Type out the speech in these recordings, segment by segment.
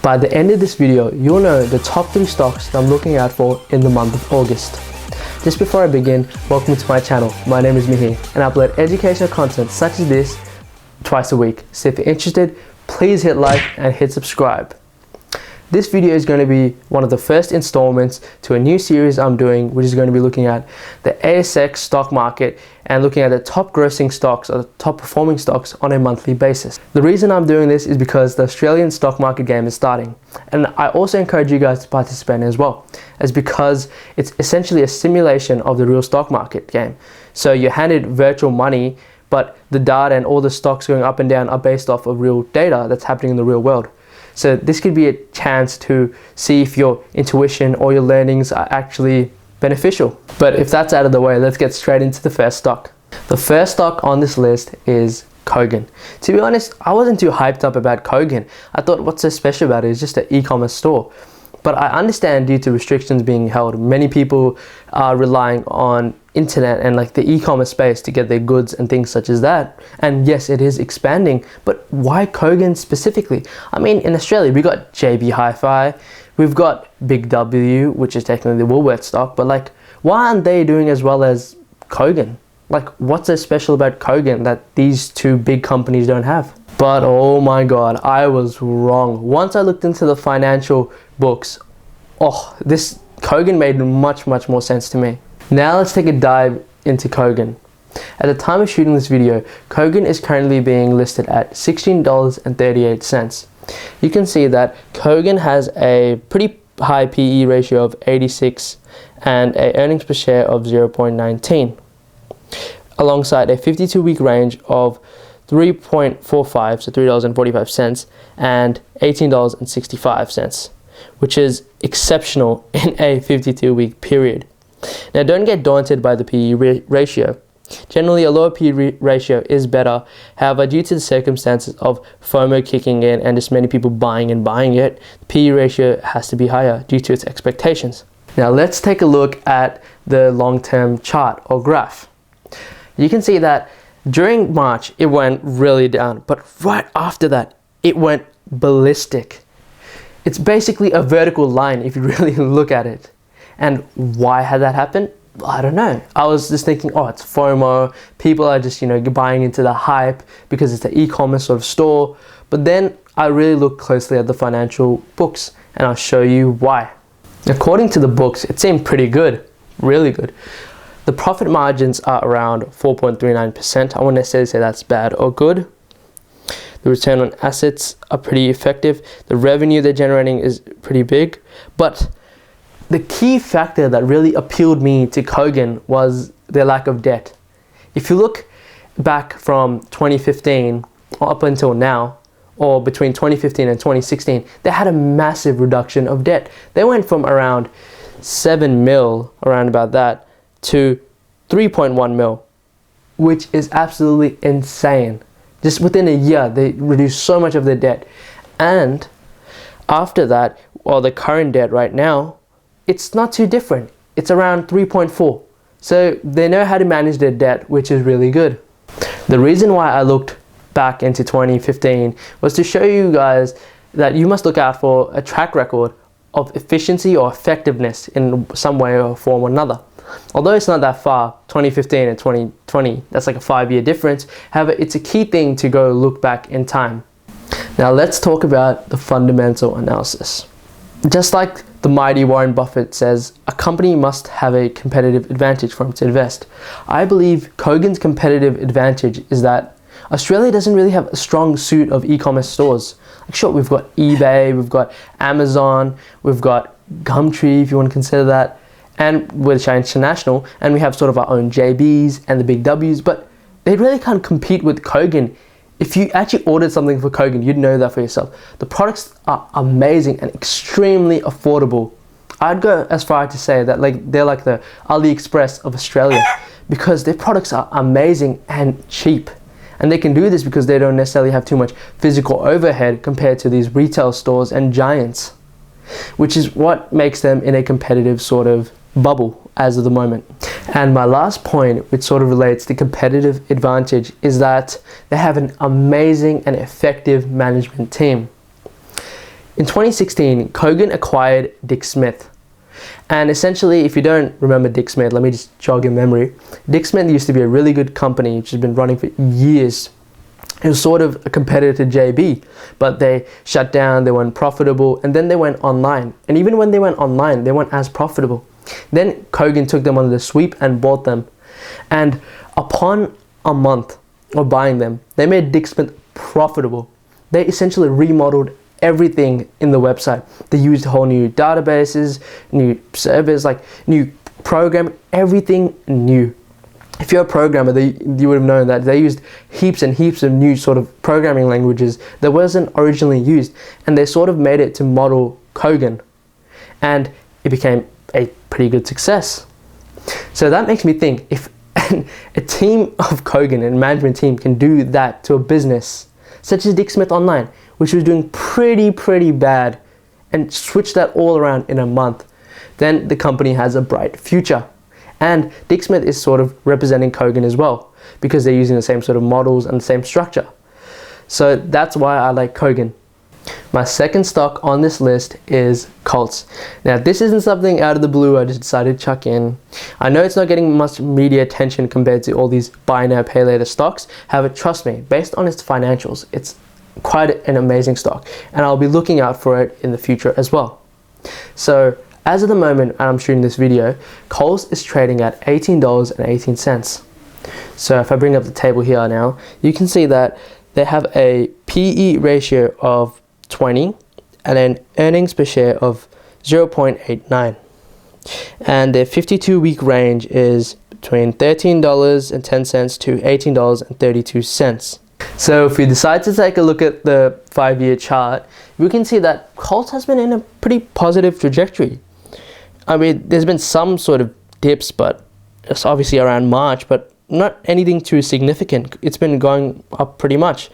By the end of this video, you'll know the top 3 stocks that I'm looking out for in the month of August. Just before I begin, welcome to my channel. My name is Mihir and I upload educational content such as this twice a week. So if you're interested, please hit like and hit subscribe. This video is going to be one of the first installments to a new series I'm doing, which is going to be looking at the ASX stock market and looking at the top grossing stocks or the top performing stocks on a monthly basis. The reason I'm doing this is because the Australian stock market game is starting, and I also encourage you guys to participate as well, as because it's essentially a simulation of the real stock market game. So you're handed virtual money, but the data and all the stocks going up and down are based off of real data that's happening in the real world. So this could be a chance to see if your intuition or your learnings are actually beneficial. But if that's out of the way, let's get straight into the first stock. The first stock on this list is Kogan. To be honest, I wasn't too hyped up about Kogan. I thought what's so special about it is just an e-commerce store. But I understand due to restrictions being held, many people are relying on internet and like the e-commerce space to get their goods and things such as that. And yes, it is expanding, but why Kogan specifically? I mean, in Australia, we got JB Hi-Fi, we've got Big W, which is technically the Woolworths stock, but like, why aren't they doing as well as Kogan? Like, what's so special about Kogan that these two big companies don't have? But oh my god, I was wrong. Once I looked into the financial books, this Kogan made much more sense to me. Now let's take a dive into Kogan. At the time of shooting this video, Kogan is currently being listed at $16.38. You can see that Kogan has a pretty high PE ratio of 86 and a earnings per share of 0.19, alongside a 52-week range of 3.45, so $3.45, and $18.65, which is exceptional in a 52-week period. Now, don't get daunted by the PE ratio. Generally, a lower PE ratio is better. However, due to the circumstances of FOMO kicking in and just many people buying it, the PE ratio has to be higher due to its expectations. Now, let's take a look at the long-term chart or graph. You can see that during March, it went really down, but right after that, it went ballistic. It's basically a vertical line if you really look at it. And why had that happen? I don't know. I was just thinking, it's FOMO. People are just, buying into the hype because it's an e-commerce sort of store. But then I really looked closely at the financial books and I'll show you why. According to the books, it seemed pretty good, really good. The profit margins are around 4.39%. I won't necessarily say that's bad or good. The return on assets are pretty effective. The revenue they're generating is pretty big. But the key factor that really appealed me to Kogan was their lack of debt. If you look back from 2015 up until now, or between 2015 and 2016, they had a massive reduction of debt. They went from around 7 mil, around about that, to 3.1 mil, which is absolutely insane. Just within a year, they reduced so much of their debt. And after that, the current debt right now, it's not too different. It's around 3.4. So they know how to manage their debt, which is really good. The reason why I looked back into 2015 was to show you guys that you must look out for a track record of efficiency or effectiveness in some way or form or another. Although it's not that far, 2015 and 2020, that's like a 5-year difference. However, it's a key thing to go look back in time. Now let's talk about the fundamental analysis. Just like the mighty Warren Buffett says, a company must have a competitive advantage for it to invest. I believe Kogan's competitive advantage is that Australia doesn't really have a strong suite of e-commerce stores. Like, sure, we've got eBay, we've got Amazon, we've got Gumtree, if you want to consider that, and which are international, and we have sort of our own JBs and the Big Ws, but they really can't compete with Kogan. If you actually ordered something for Kogan, you'd know that for yourself. The products are amazing and extremely affordable. I'd go as far to say that they're like the AliExpress of Australia, because their products are amazing and cheap. And they can do this because they don't necessarily have too much physical overhead compared to these retail stores and giants, which is what makes them in a competitive sort of bubble as of the moment. And my last point, which sort of relates to competitive advantage, is that they have an amazing and effective management team. In 2016, Kogan acquired Dick Smith. And essentially, if you don't remember Dick Smith, let me just jog your memory. Dick Smith used to be a really good company which has been running for years. It was sort of a competitor to JB, but they shut down, they weren't profitable, and then they went online. And even when they went online, they weren't as profitable. Then Kogan took them under the sweep and bought them. And upon a month of buying them, they made Dick Smith profitable. They essentially remodeled everything in the website. They used whole new databases, new servers, like new programming, everything new. If you're a programmer, you would have known that they used heaps and heaps of new sort of programming languages that wasn't originally used, and they sort of made it to model Kogan, and it became a pretty good success. So that makes me think, if a team of Kogan and management team can do that to a business such as Dick Smith Online, which was doing pretty bad, and switch that all around in a month, then the company has a bright future. And Dick Smith is sort of representing Kogan as well, because they're using the same sort of models and the same structure. So that's why I like Kogan. My second stock on this list is Colts. Now, this isn't something out of the blue I just decided to chuck in. I know it's not getting much media attention compared to all these buy now, pay later stocks. However, trust me, based on its financials, it's quite an amazing stock, and I'll be looking out for it in the future as well. So, as of the moment, and I'm shooting this video, Coles is trading at $18.18. So if I bring up the table here now, you can see that they have a PE ratio of 20 and an earnings per share of 0.89. And their 52-week range is between $13.10 to $18.32. So if we decide to take a look at the 5-year chart, we can see that Coles has been in a pretty positive trajectory. I mean, there's been some sort of dips, but it's obviously around March, but not anything too significant. It's been going up pretty much.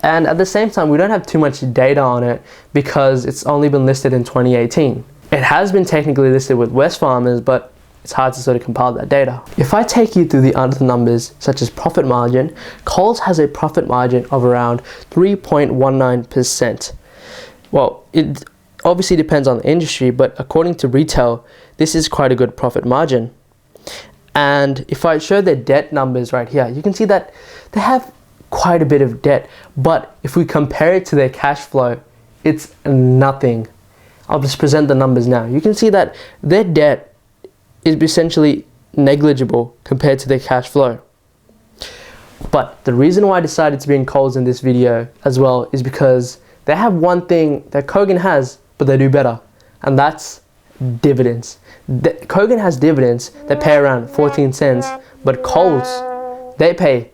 And at the same time, we don't have too much data on it because it's only been listed in 2018. It has been technically listed with Wesfarmers, but it's hard to sort of compile that data. If I take you through the other numbers, such as profit margin, Coles has a profit margin of around 3.19%. Well, it obviously depends on the industry, but according to retail, this is quite a good profit margin. And if I show their debt numbers right here, you can see that they have quite a bit of debt, but if we compare it to their cash flow, it's nothing. I'll just present the numbers now. You can see that their debt is essentially negligible compared to their cash flow. But the reason why I decided to bring Coles in this video as well is because they have one thing that Kogan has, but they do better, and that's dividends. Kogan has dividends that pay around 14 cents, but Coles, they pay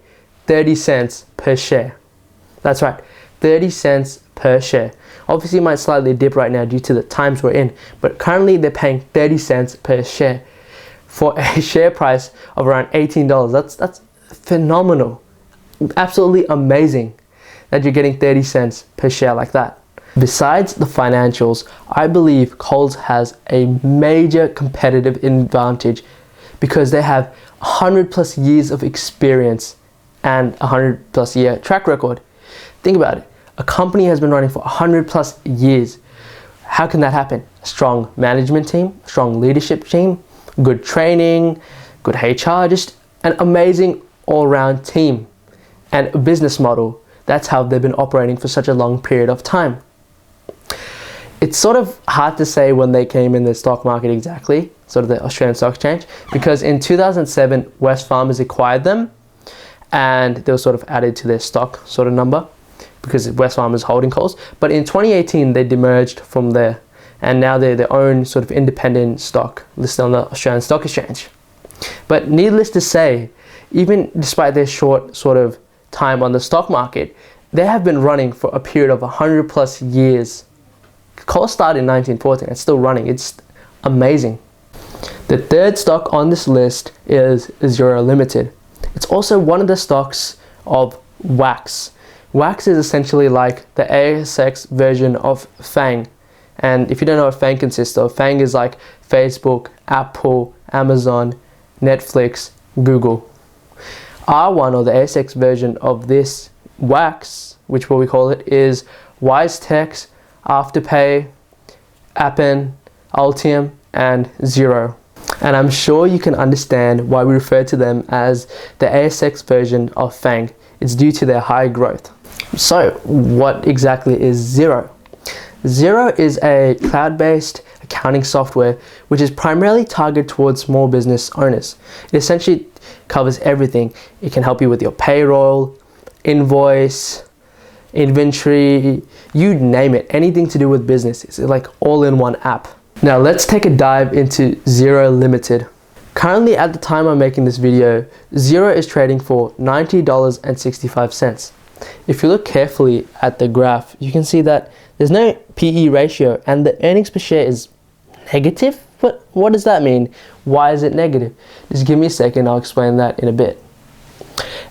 30 cents per share. That's right, 30 cents per share. Obviously it might slightly dip right now due to the times we're in, but currently they're paying 30 cents per share for a share price of around $18. That's phenomenal. Absolutely amazing that you're getting 30 cents per share like that. Besides the financials, I believe Coles has a major competitive advantage because they have 100+ years of experience and 100+ year track record. Think about it. A company has been running for 100+ years. How can that happen? A strong management team, strong leadership team, good training, good HR, just an amazing all-round team and a business model. That's how they've been operating for such a long period of time. It's sort of hard to say when they came in the stock market exactly, sort of the Australian Stock Exchange, because in 2007, Wesfarmers acquired them and they were sort of added to their stock sort of number because Wesfarmers holding Coles. But in 2018, they demerged from there and now they're their own sort of independent stock listed on the Australian Stock Exchange. But needless to say, even despite their short sort of time on the stock market, they have been running for a period of 100+ years. Coles started in 1914, it's still running, it's amazing. The third stock on this list is Xero Limited. It's also one of the stocks of Wax. Wax is essentially like the ASX version of FANG. And if you don't know what FANG consists of, FANG is like Facebook, Apple, Amazon, Netflix, Google. R1, or the ASX version of this Wax, which what we call it, is WiseTech's Afterpay, Appen, Altium, and Xero. And I'm sure you can understand why we refer to them as the ASX version of FANG. It's due to their high growth. So what exactly is Xero? Xero is a cloud-based accounting software which is primarily targeted towards small business owners. It essentially covers everything. It can help you with your payroll, invoice, inventory, you name it, anything to do with business. It's like all in one app. Now let's take a dive into Xero Limited. Currently at the time I'm making this video, Xero is trading for $90.65. If you look carefully at the graph, you can see that there's no PE ratio and the earnings per share is negative. But what does that mean? Why is it negative? Just give me a second, I'll explain that in a bit.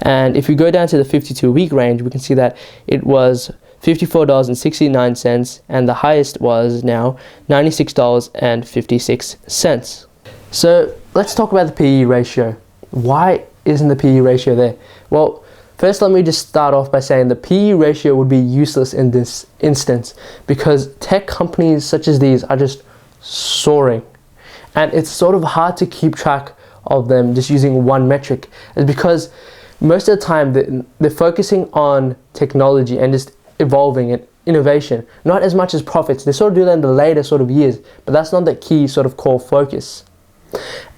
And if you go down to the 52-week range, we can see that it was $54.69 and the highest was now $96.56. So let's talk about the PE ratio. Why isn't the PE ratio there? Well, first let me just start off by saying the PE ratio would be useless in this instance because tech companies such as these are just soaring. And it's sort of hard to keep track of them just using one metric. It's because most of the time they're focusing on technology and just evolving and innovation, not as much as profits. They sort of do that in the later sort of years, but that's not the key sort of core focus.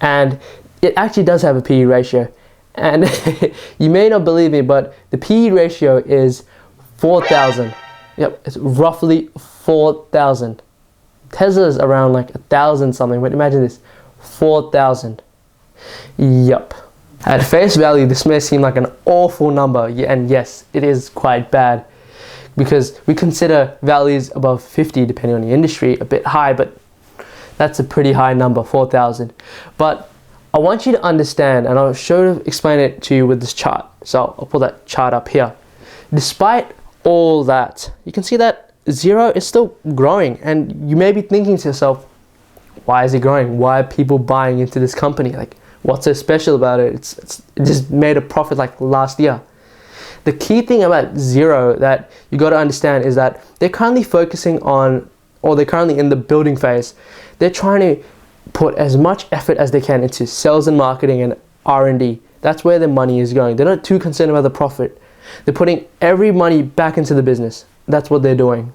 And it actually does have a PE ratio. And you may not believe me, but the PE ratio is 4,000. Yep, it's roughly 4,000. Tesla's around like 1,000 something, but imagine this, 4,000. Yup. At face value, this may seem like an awful number, and yes, it is quite bad because we consider values above 50, depending on the industry, a bit high, but that's a pretty high number, 4,000. But I want you to understand, and I'll explain it to you with this chart. So I'll pull that chart up here. Despite all that, you can see that Xero is still growing, and you may be thinking to yourself, why is it growing? Why are people buying into this company? Like, what's so special about it? It just made a profit like last year. The key thing about Xero that you got to understand is that they're currently focusing on, or they're currently in the building phase. They're trying to put as much effort as they can into sales and marketing and R&D. That's where their money is going. They're not too concerned about the profit. They're putting every money back into the business. That's what they're doing.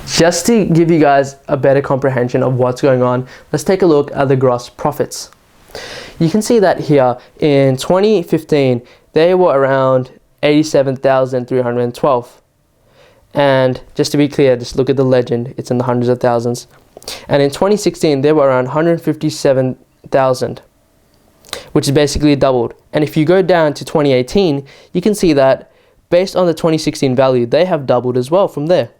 Just to give you guys a better comprehension of what's going on, let's take a look at the gross profits. You can see that here in 2015, they were around 87,312. And just to be clear, just look at the legend, it's in the hundreds of thousands. And in 2016, they were around 157,000, which is basically doubled. And if you go down to 2018, you can see that based on the 2016 value, they have doubled as well from there.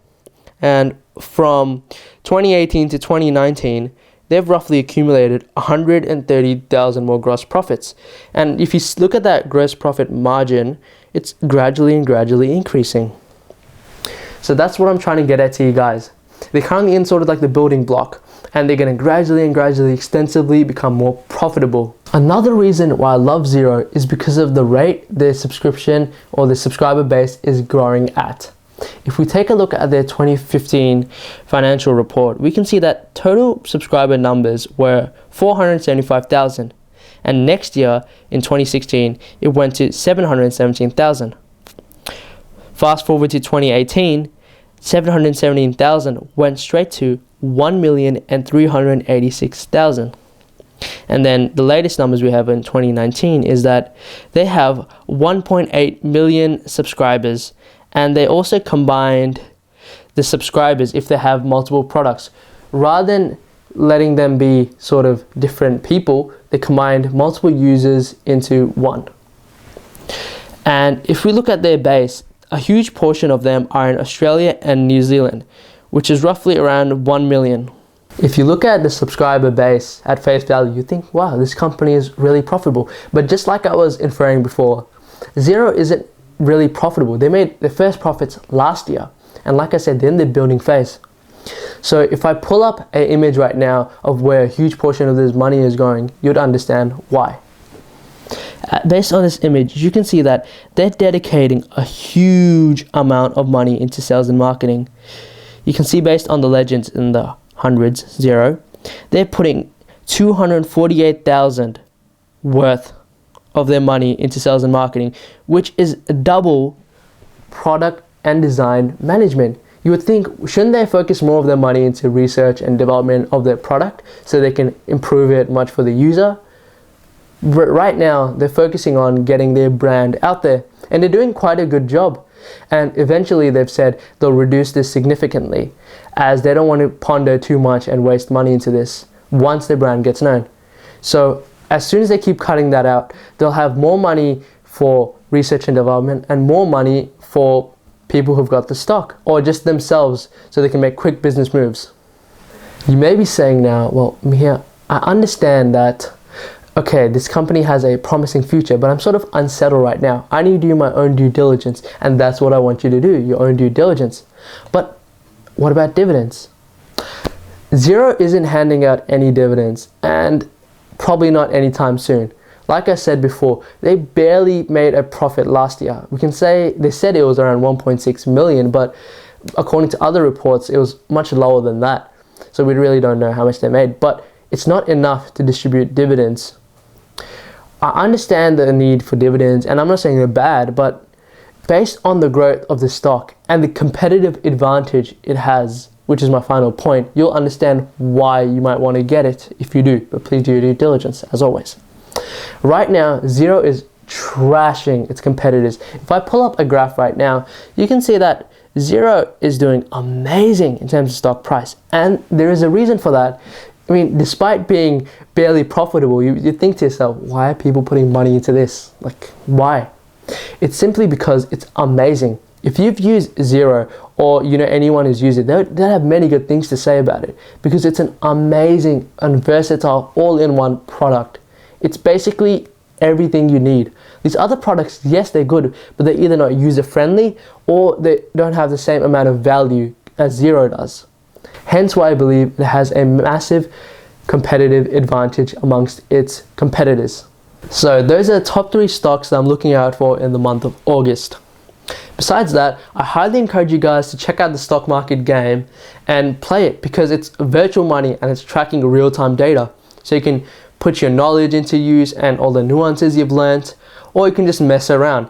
And from 2018 to 2019, they've roughly accumulated 130,000 more gross profits. And if you look at that gross profit margin, it's gradually increasing. So that's what I'm trying to get at to you guys. They're currently in sort of like the building block, and they're going to gradually extensively become more profitable. Another reason why I love Xero is because of the rate their subscription or the subscriber base is growing at. If we take a look at their 2015 financial report, we can see that total subscriber numbers were 475,000, and next year in 2016 it went to 717,000. Fast forward to 2018, 717,000 went straight to 1,386,000. And then the latest numbers we have in 2019 is that they have 1.8 million subscribers, and they also combined the subscribers if they have multiple products. Rather than letting them be sort of different people, they combined multiple users into one. And if we look at their base, a huge portion of them are in Australia and New Zealand, which is roughly around 1 million. If you look at the subscriber base at face value, you think, wow, this company is really profitable. But just like I was inferring before, Xero isn't really profitable. They made their first profits last year. And like I said, they're in the building phase. So if I pull up an image right now of where a huge portion of this money is going, you'd understand why. Based on this image, you can see that they're dedicating a huge amount of money into sales and marketing. you can see based on the legends in the hundreds, Xero, they're putting 248,000 worth of their money into sales and marketing, which is double product and design management. You would think, shouldn't they focus more of their money into research and development of their product so they can improve it much for the user? But right now, they're focusing on getting their brand out there, and they're doing quite a good job. And eventually they've said they'll reduce this significantly, as they don't want to ponder too much and waste money into this once their brand gets known. So as soon as they keep cutting that out, they'll have more money for research and development and more money for people who've got the stock, or just themselves, so they can make quick business moves. You may be saying now, well, Mihir, I understand that, okay, this company has a promising future, but I'm sort of unsettled right now. I need to do my own due diligence, and that's what I want you to do, your own due diligence. But what about dividends? Xero isn't handing out any dividends, and probably not anytime soon. Like I said before, they barely made a profit last year. We can say, they said it was around 1.6 million, but according to other reports, it was much lower than that. So we really don't know how much they made, but it's not enough to distribute dividends. I understand the need for dividends, and I'm not saying they're bad, but based on the growth of the stock and the competitive advantage it has, which is my final point, you'll understand why you might want to get it if you do, but please do your due diligence as always. Right now, Xero is trashing its competitors. If I pull up a graph right now, you can see that Xero is doing amazing in terms of stock price, and there is a reason for that. I mean, despite being barely profitable, you think to yourself, why are people putting money into this? Like, why? It's simply because it's amazing. If you've used Xero, or you know anyone who's used it, they'll have many good things to say about it, because it's an amazing and versatile all-in-one product. It's basically everything you need. These other products, yes, they're good, but they're either not user-friendly or they don't have the same amount of value as Xero does. Hence why I believe it has a massive competitive advantage amongst its competitors. So those are the top 3 stocks that I'm looking out for in the month of August. Besides that, I highly encourage you guys to check out the stock market game and play it, because it's virtual money and it's tracking real-time data. So you can put your knowledge into use and all the nuances you've learned, or you can just mess around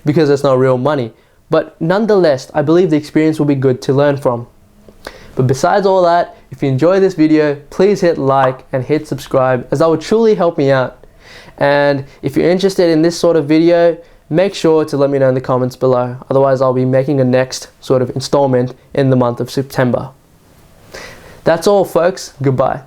because it's not real money. But nonetheless, I believe the experience will be good to learn from. But besides all that, if you enjoy this video, please hit like and hit subscribe, as that would truly help me out. And if you're interested in this sort of video, make sure to let me know in the comments below. Otherwise, I'll be making a next sort of installment in the month of September. That's all, folks. Goodbye.